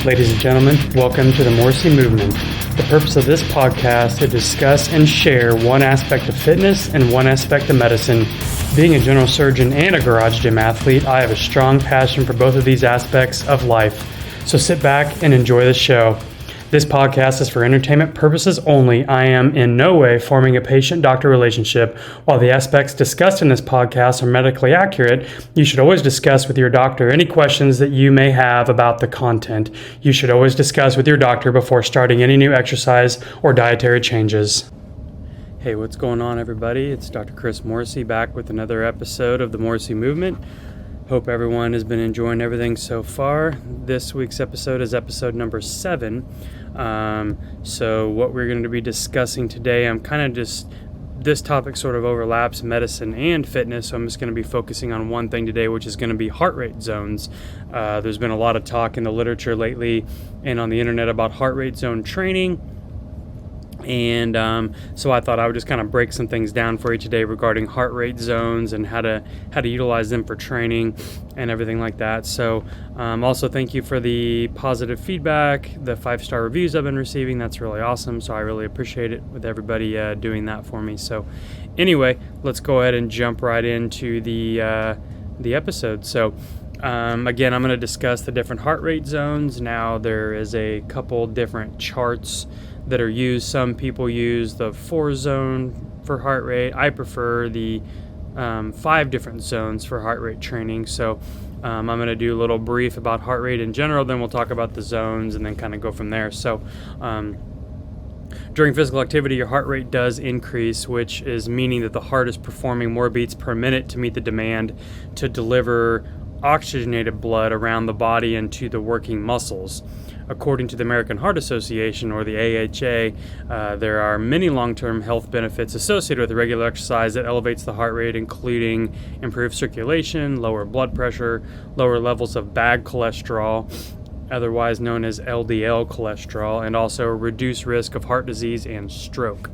Ladies and gentlemen, welcome to the Morrissey Movement. The purpose of this podcast is to discuss and share one aspect of fitness and one aspect of medicine. Being a general surgeon and a garage gym athlete, I have a strong passion for both of these aspects of life. So sit back and enjoy the show. This podcast is for entertainment purposes only. I am in no way forming a patient-doctor relationship. While the aspects discussed in this podcast are medically accurate, you should always discuss with your doctor any questions that you may have about the content. You should always discuss with your doctor before starting any new exercise or dietary changes. Hey, what's going on, everybody? It's Dr. Chris Morrissey back with another episode of the Morrissey Movement. Hope everyone has been enjoying everything so far. This week's episode is episode number 7. So what we're going to be discussing today, this topic sort of overlaps medicine and fitness, so I'm just going to be focusing on one thing today, which is going to be heart rate zones. There's been a lot of talk in the literature lately and on the internet about heart rate zone training. And so I thought I would just kind of break some things down for you today regarding heart rate zones and how to utilize them for training and everything like that. So also thank you for the positive feedback, the 5-star reviews I've been receiving. That's really awesome. So I really appreciate it with everybody doing that for me. So anyway, let's go ahead and jump right into the episode. So again, I'm going to discuss the different heart rate zones. Now there is a couple different charts that are used. Some people use the 4 zone for heart rate. I prefer the 5 different zones for heart rate training. So I'm going to do a little brief about heart rate in general, then we'll talk about the zones and then kind of go from there. So during physical activity, your heart rate does increase, which is meaning that the heart is performing more beats per minute to meet the demand to deliver oxygenated blood around the body and to the working muscles. According to the American Heart Association, or the AHA, there are many long-term health benefits associated with regular exercise that elevates the heart rate, including improved circulation, lower blood pressure, lower levels of bad cholesterol, otherwise known as LDL cholesterol, and also reduced risk of heart disease and stroke.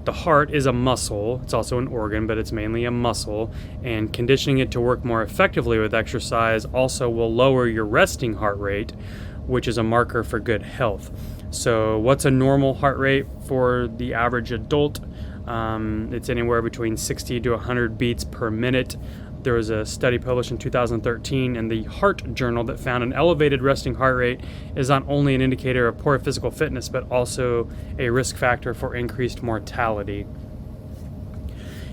The heart is a muscle. It's also an organ, but it's mainly a muscle, and conditioning it to work more effectively with exercise also will lower your resting heart rate, which is a marker for good health. So what's a normal heart rate for the average adult? It's anywhere between 60 to 100 beats per minute. There was a study published in 2013 in the Heart Journal that found an elevated resting heart rate is not only an indicator of poor physical fitness, but also a risk factor for increased mortality.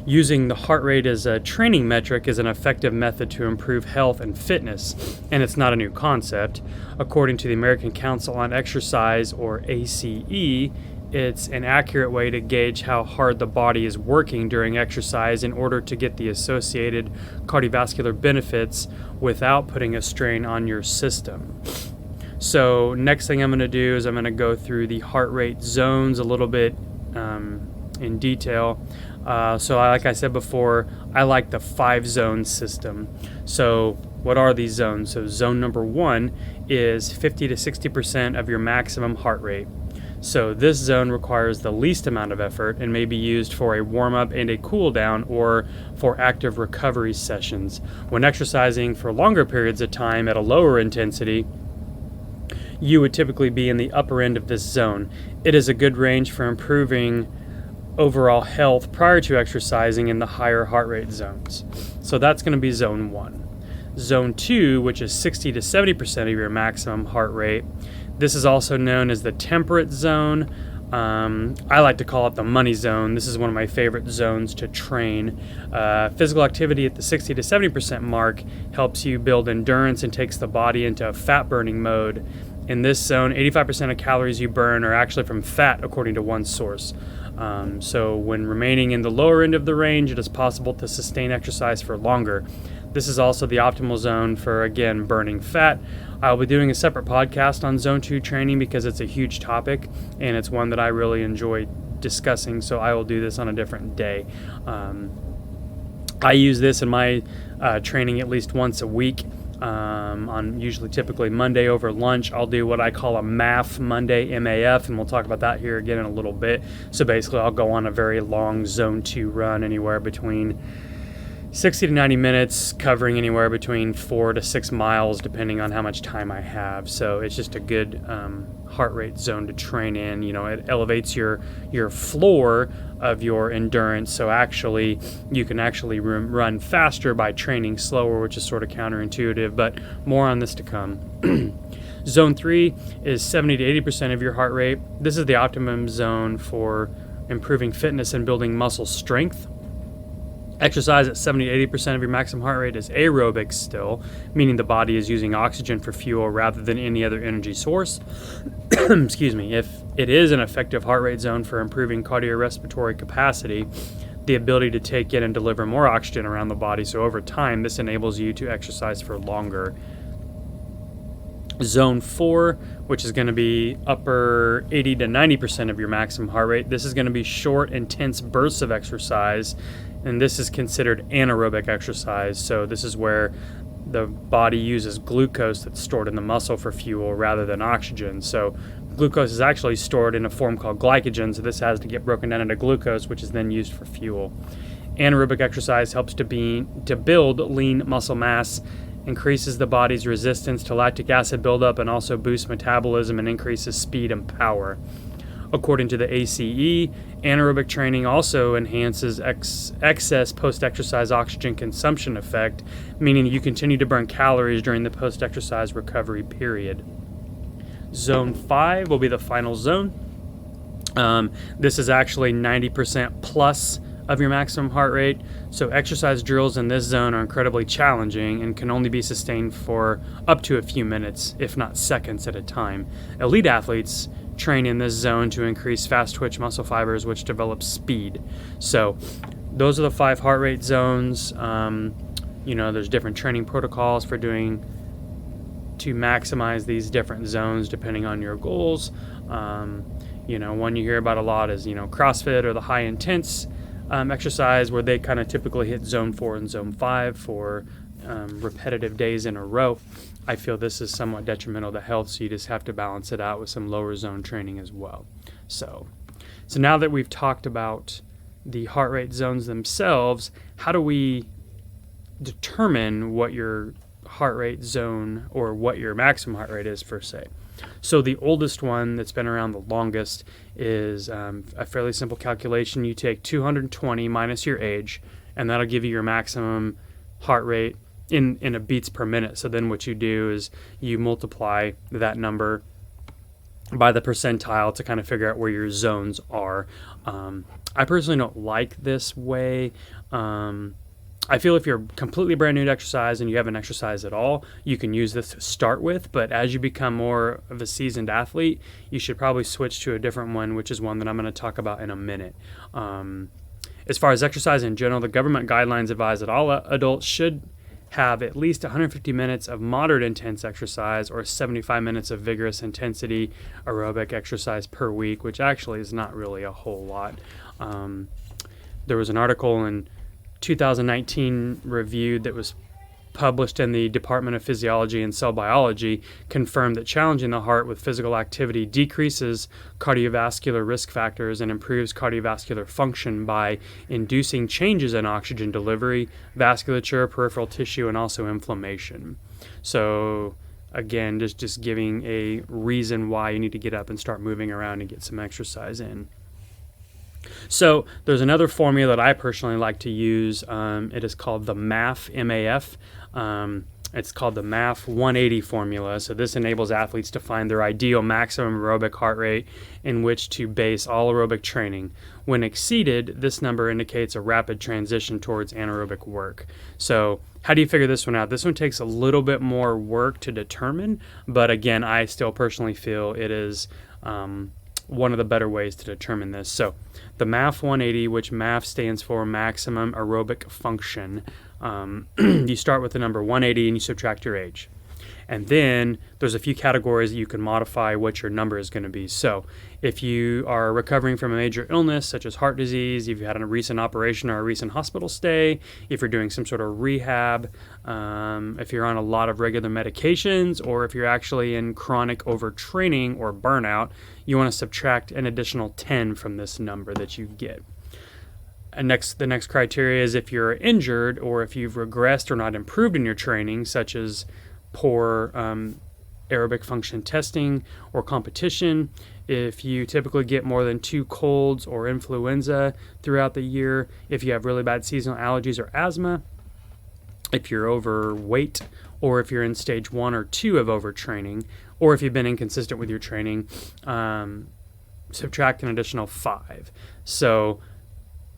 Using the heart rate as a training metric is an effective method to improve health and fitness, and it's not a new concept. According to the American Council on Exercise, or ACE, it's an accurate way to gauge how hard the body is working during exercise in order to get the associated cardiovascular benefits without putting a strain on your system. So next thing I'm going to do is I'm going to go through the heart rate zones a little bit in detail. So like I said before, I like the 5-zone system. So what are these zones? So zone number 1 is 50 to 60% of your maximum heart rate. So this zone requires the least amount of effort and may be used for a warm-up and a cool-down or for active recovery sessions. When exercising for longer periods of time at a lower intensity, you would typically be in the upper end of this zone. It is a good range for improving overall health prior to exercising in the higher heart rate zones. So that's going to be zone 1. Zone 2, which is 60 to 70% of your maximum heart rate. This is also known as the temperate zone. I like to call it the money zone. This is one of my favorite zones to train. Physical activity at the 60 to 70% mark helps you build endurance and takes the body into a fat burning mode. In this zone, 85% of calories you burn are actually from fat, according to one source. So when remaining in the lower end of the range, it is possible to sustain exercise for longer. This is also the optimal zone for, again, burning fat. I'll be doing a separate podcast on Zone 2 training because it's a huge topic and it's one that I really enjoy discussing, so I will do this on a different day. I use this in my training at least once a week. On typically Monday over lunch, I'll do what I call a MAF Monday, MAF, and we'll talk about that here again in a little bit. So basically I'll go on a very long Zone 2 run, anywhere between 60 to 90 minutes, covering anywhere between 4 to 6 miles, depending on how much time I have. So it's just a good heart rate zone to train in. It elevates your floor of your endurance. So actually, you can actually run faster by training slower, which is sort of counterintuitive, but more on this to come. Zone 3 is 70 to 80% of your heart rate. This is the optimum zone for improving fitness and building muscle strength. Exercise at 70 to 80% of your maximum heart rate is aerobic still, meaning the body is using oxygen for fuel rather than any other energy source. Excuse me. If it is an effective heart rate zone for improving cardiorespiratory capacity, the ability to take in and deliver more oxygen around the body, so over time, this enables you to exercise for longer. Zone 4, which is going to be upper 80 to 90% of your maximum heart rate. This is going to be short, intense bursts of exercise, and this is considered anaerobic exercise. So this is where the body uses glucose that's stored in the muscle for fuel rather than oxygen. So glucose is actually stored in a form called glycogen, so this has to get broken down into glucose, which is then used for fuel. Anaerobic exercise helps to build lean muscle mass, increases the body's resistance to lactic acid buildup, and also boosts metabolism and increases speed and power. According to the ACE, anaerobic training also enhances excess post-exercise oxygen consumption effect, meaning you continue to burn calories during the post-exercise recovery period. Zone 5 will be the final zone. This is actually 90% plus of your maximum heart rate. So exercise drills in this zone are incredibly challenging and can only be sustained for up to a few minutes, if not seconds at a time. Elite athletes train in this zone to increase fast twitch muscle fibers, which develop speed. So those are the 5 heart rate zones. There's different training protocols for to maximize these different zones depending on your goals. One you hear about a lot is, CrossFit or the high intense exercise, where they kind of typically hit zone 4 and zone 5 for repetitive days in a row. I feel this is somewhat detrimental to health, so you just have to balance it out with some lower zone training as well. So now that we've talked about the heart rate zones themselves, how do we determine what your heart rate zone or what your maximum heart rate is per se? So the oldest one that's been around the longest is a fairly simple calculation. You take 220 minus your age, and that'll give you your maximum heart rate in a beats per minute. So then what you do is you multiply that number by the percentile to kind of figure out where your zones are. I personally don't like this way. I feel if you're completely brand new to exercise and you haven't exercised at all, you can use this to start with. But as you become more of a seasoned athlete, you should probably switch to a different one, which is one that I'm going to talk about in a minute. As far as exercise in general, the government guidelines advise that all adults should have at least 150 minutes of moderate intense exercise or 75 minutes of vigorous intensity aerobic exercise per week, which actually is not really a whole lot. There was an article in 2019 reviewed that was published in the Department of Physiology and Cell Biology confirmed that challenging the heart with physical activity decreases cardiovascular risk factors and improves cardiovascular function by inducing changes in oxygen delivery, vasculature, peripheral tissue, and also inflammation. So again, just giving a reason why you need to get up and start moving around and get some exercise in. So there's another formula that I personally like to use. It is called the MAF, M-A-F. It's called the MAF 180 formula. So this enables athletes to find their ideal maximum aerobic heart rate in which to base all aerobic training. When exceeded, this number indicates a rapid transition towards anaerobic work. So how do you figure this one out? This one takes a little bit more work to determine, but again, I still personally feel it is one of the better ways to determine this. So the MAF 180, which MAF stands for maximum aerobic function, you start with the number 180 and you subtract your age. And then there's a few categories that you can modify what your number is going to be. So if you are recovering from a major illness such as heart disease, if you had a recent operation or a recent hospital stay, if you're doing some sort of rehab, if you're on a lot of regular medications, or if you're actually in chronic overtraining or burnout, you want to subtract an additional 10 from this number that you get. And the next criteria is if you're injured or if you've regressed or not improved in your training, such as poor aerobic function testing or competition, if you typically get more than 2 colds or influenza throughout the year, if you have really bad seasonal allergies or asthma, if you're overweight, or if you're in stage 1 or 2 of overtraining, or if you've been inconsistent with your training, subtract an additional 5. So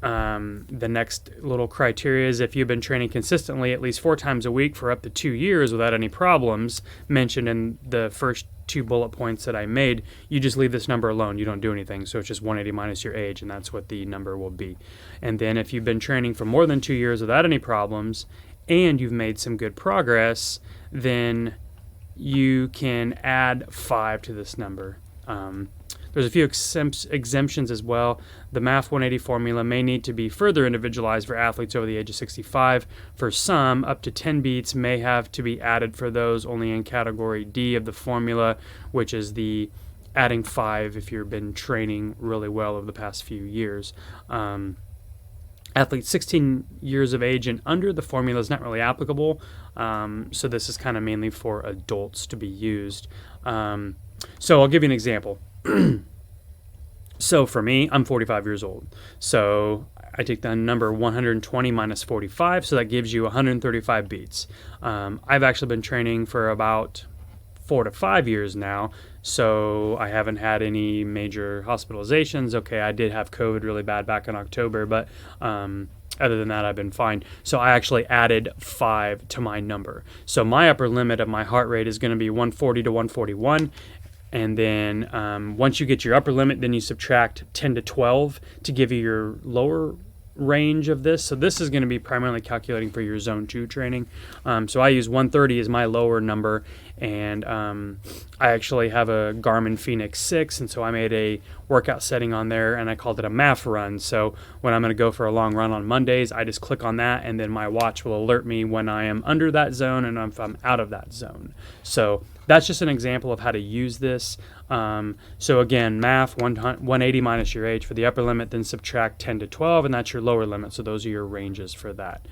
the next little criteria is if you've been training consistently at least 4 times a week for up to 2 years without any problems mentioned in the first 2 bullet points that I made, you just leave this number alone. You don't do anything. So it's just 180 minus your age, and that's what the number will be. And then if you've been training for more than 2 years without any problems and you've made some good progress, then you can add 5 to this number. There's a few exemptions as well. The MAF 180 formula may need to be further individualized for athletes over the age of 65. For some, up to 10 beats may have to be added for those only in category D of the formula, which is the adding 5 if you've been training really well over the past few years. Athletes 16 years of age and under, the formula is not really applicable. So this is kind of mainly for adults to be used. So I'll give you an example. So for me, I'm 45 years old. So I take the number 120 minus 45, so that gives you 135 beats. I've actually been training for about 4 to 5 years now, so I haven't had any major hospitalizations. Okay, I did have COVID really bad back in October, but other than that, I've been fine. So I actually added 5 to my number. So my upper limit of my heart rate is going to be 140 to 141. And then once you get your upper limit, then you subtract 10 to 12 to give you your lower range of this. So this is going to be primarily calculating for your zone 2 training. So I use 130 as my lower number, and I actually have a Garmin Fenix 6, and so I made a workout setting on there and I called it a MAF run. So when I'm going to go for a long run on Mondays, I just click on that and then my watch will alert me when I am under that zone and if I'm out of that zone. So that's just an example of how to use this. So again, MAF 180 minus your age for the upper limit, then subtract 10 to 12, and that's your lower limit. So those are your ranges for that.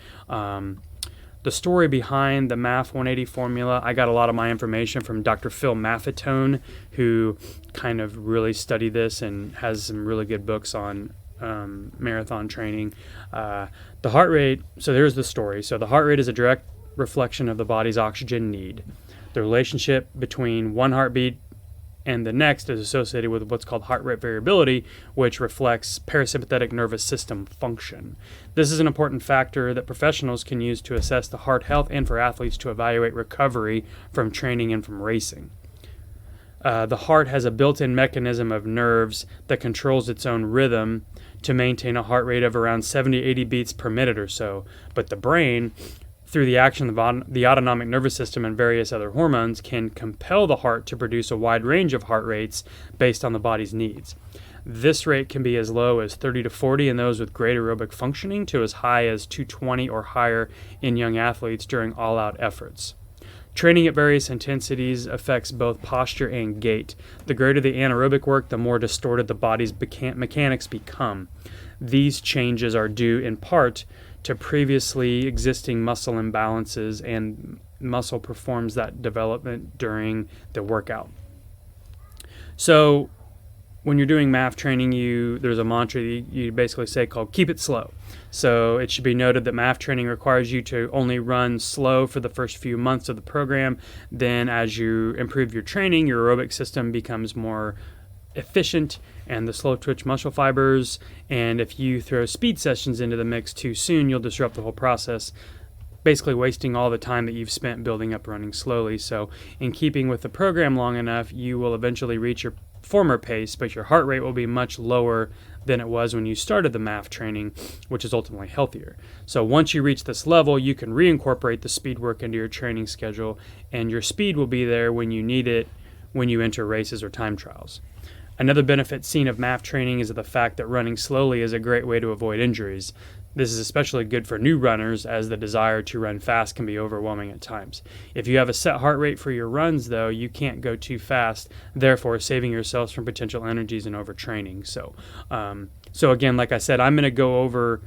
The story behind the MAF 180 formula, I got a lot of my information from Dr. Phil Maffetone, who kind of really studied this and has some really good books on marathon training. The heart rate, so there's the story. So the heart rate is a direct reflection of the body's oxygen need. The relationship between one heartbeat and the next is associated with what's called heart rate variability, which reflects parasympathetic nervous system function. This is an important factor that professionals can use to assess the heart health and for athletes to evaluate recovery from training and from racing. The heart has a built-in mechanism of nerves that controls its own rhythm to maintain a heart rate of around 70-80 beats per minute or so, but the brain, through the action of the autonomic nervous system and various other hormones, can compel the heart to produce a wide range of heart rates based on the body's needs. This rate can be as low as 30 to 40 in those with great aerobic functioning to as high as 220 or higher in young athletes during all-out efforts. Training at various intensities affects both posture and gait. The greater the anaerobic work, the more distorted the body's mechanics become. These changes are due in part to previously existing muscle imbalances, and muscle performs that development during the workout. So when you're doing MAF training, there's a mantra you basically say called keep it slow. So it should be noted that MAF training requires you to only run slow for the first few months of the program. Then as you improve your training, your aerobic system becomes more efficient and the slow twitch muscle fibers, and if you throw speed sessions into the mix too soon, you'll disrupt the whole process, basically wasting all the time that you've spent building up running slowly. So in keeping with the program long enough, you will eventually reach your former pace, but your heart rate will be much lower than it was when you started the MAF training, which is ultimately healthier. So once you reach this level, you can reincorporate the speed work into your training schedule, and your speed will be there when you need it when you enter races or time trials. Another benefit seen of MAF training is the fact that running slowly is a great way to avoid injuries. This is especially good for new runners, as the desire to run fast can be overwhelming at times. If you have a set heart rate for your runs, though, you can't go too fast, therefore saving yourselves from potential injuries and overtraining. So So again, like I said, I'm going to go over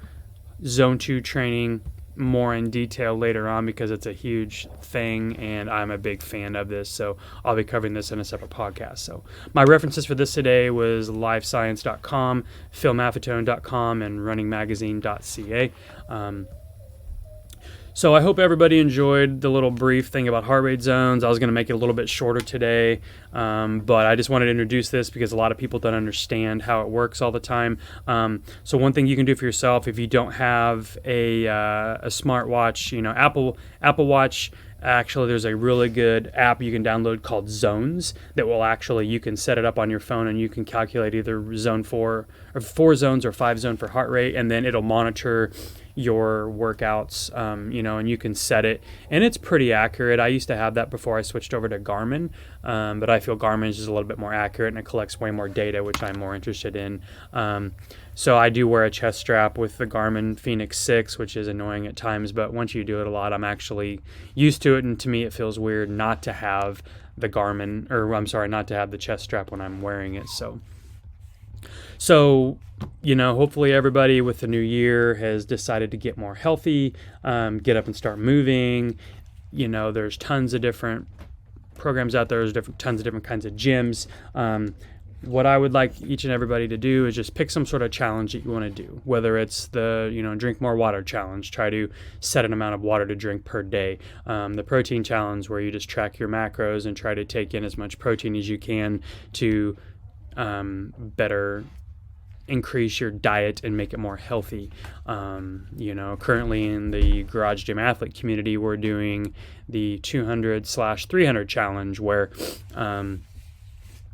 Zone 2 training more in detail later on because it's a huge thing and I'm a big fan of this. So I'll be covering this in a separate podcast. So my references for this today was livescience.com, philmaffetone.com, and runningmagazine.ca. So I hope everybody enjoyed the little brief thing about heart rate zones. I was going to make it a little bit shorter today, but I just wanted to introduce this because a lot of people don't understand how it works all the time. So one thing you can do for yourself if you don't have a smartwatch, Apple Watch. Actually, there's a really good app you can download called Zones that will you can set it up on your phone and you can calculate either zone 4 or 4 zones or 5 zone for heart rate, and then it'll monitor your workouts, and you can set it, and it's pretty accurate. I used to have that before I switched over to Garmin, but I feel Garmin is just a little bit more accurate and it collects way more data, which I'm more interested in. So I do wear a chest strap with the Garmin Fenix 6, which is annoying at times, but once you do it a lot, I'm actually used to it, and to me it feels weird not to have the not to have the chest strap when I'm wearing it. So, hopefully everybody with the new year has decided to get more healthy, get up and start moving. There's tons of different programs out there. There's tons of different kinds of gyms. What I would like each and everybody to do is just pick some sort of challenge that you want to do, whether it's the, drink more water challenge, try to set an amount of water to drink per day. The protein challenge, where you just track your macros and try to take in as much protein as you can to better increase your diet and make it more healthy. Currently in the Garage Gym Athlete community, we're doing the 200/300 challenge, where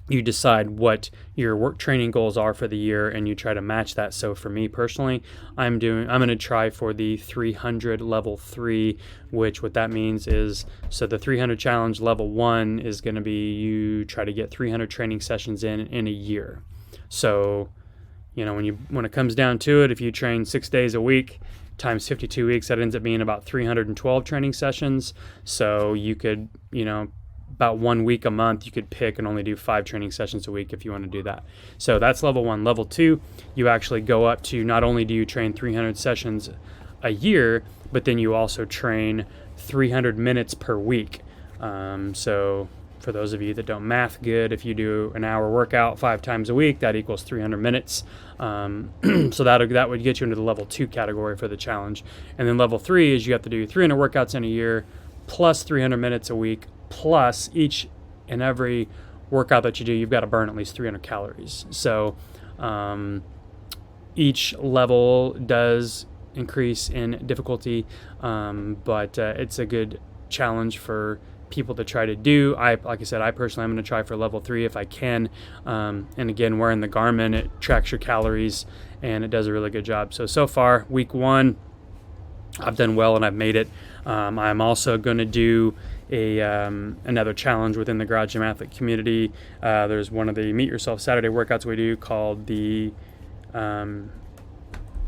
you decide what your work training goals are for the year and you try to match that. So for me personally, I'm going to try for the 300 level 3, which what that means is, so the 300 challenge level 1 is going to be you try to get 300 training sessions in a year. So, when it comes down to it, if you train 6 days a week times 52 weeks, that ends up being about 312 training sessions. So you could, about 1 week a month, you could pick and only do 5 training sessions a week if you want to do that. So that's level 1. Level 2, you actually go up to, not only do you train 300 sessions a year, but then you also train 300 minutes per week. So for those of you that don't math good, if you do an hour workout 5 times a week, that equals 300 minutes. So that would get you into the level 2 category for the challenge. And then level 3 is you have to do 300 workouts in a year plus 300 minutes a week, plus each and every workout that you do, you've got to burn at least 300 calories. So each level does increase in difficulty, but it's a good challenge for people to try to do. Like I said, I personally am going to try for level 3 if I can. And again, wearing the Garmin, it tracks your calories and it does a really good job. So far, week 1, I've done well and I've made it. I'm also going to do another challenge within the Garage Gym Athlete community. There's one of the Meet Yourself Saturday workouts we do called the EO3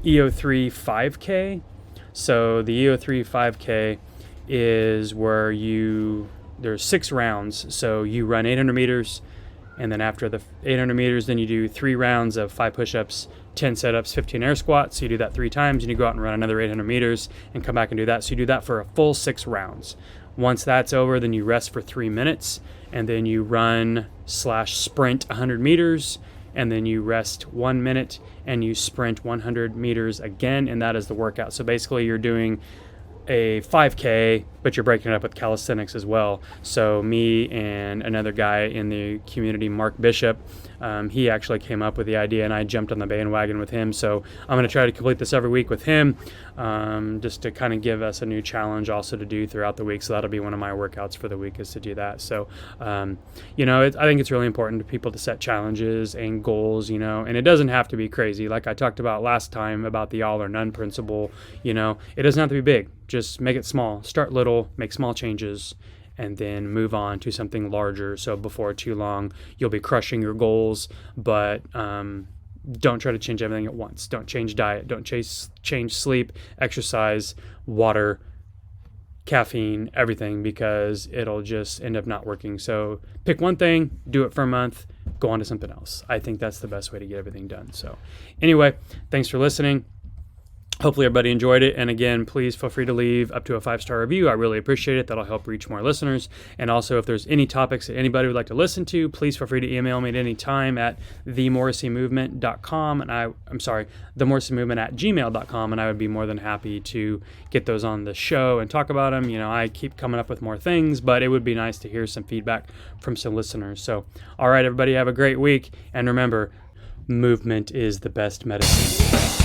5K. So the EO3 5K is where there's 6 rounds. So you run 800 meters, and then after the 800 meters, then you do 3 rounds of 5 push-ups, 10 sit-ups, 15 air squats. So you do that 3 times, and you go out and run another 800 meters and come back and do that. So you do that for a full 6 rounds. Once that's over, then you rest for 3 minutes, and then you run/sprint 100 meters, and then you rest 1 minute, and you sprint 100 meters again, and that is the workout. So basically you're doing a 5K, but you're breaking it up with calisthenics as well. So me and another guy in the community, Mark Bishop, he actually came up with the idea and I jumped on the bandwagon with him. So I'm going to try to complete this every week with him, just to kind of give us a new challenge also to do throughout the week. So that'll be one of my workouts for the week, is to do that. So, I think it's really important to people to set challenges and goals, and it doesn't have to be crazy. Like I talked about last time about the all or none principle, it doesn't have to be big. Just make it small. Start little, make small changes, and then move on to something larger. So before too long, you'll be crushing your goals, but don't try to change everything at once. Don't change diet. Don't change sleep, exercise, water, caffeine, everything, because it'll just end up not working. So pick one thing, do it for a month, go on to something else. I think that's the best way to get everything done. So anyway, thanks for listening. Hopefully everybody enjoyed it. And again, please feel free to leave up to a 5-star review. I really appreciate it. That'll help reach more listeners. And also, if there's any topics that anybody would like to listen to, please feel free to email me at any time at themorrisseymovement.com. And I'm sorry, themorrisseymovement@gmail.com. And I would be more than happy to get those on the show and talk about them. You know, I keep coming up with more things, but it would be nice to hear some feedback from some listeners. So, all right, everybody, have a great week. And remember, movement is the best medicine.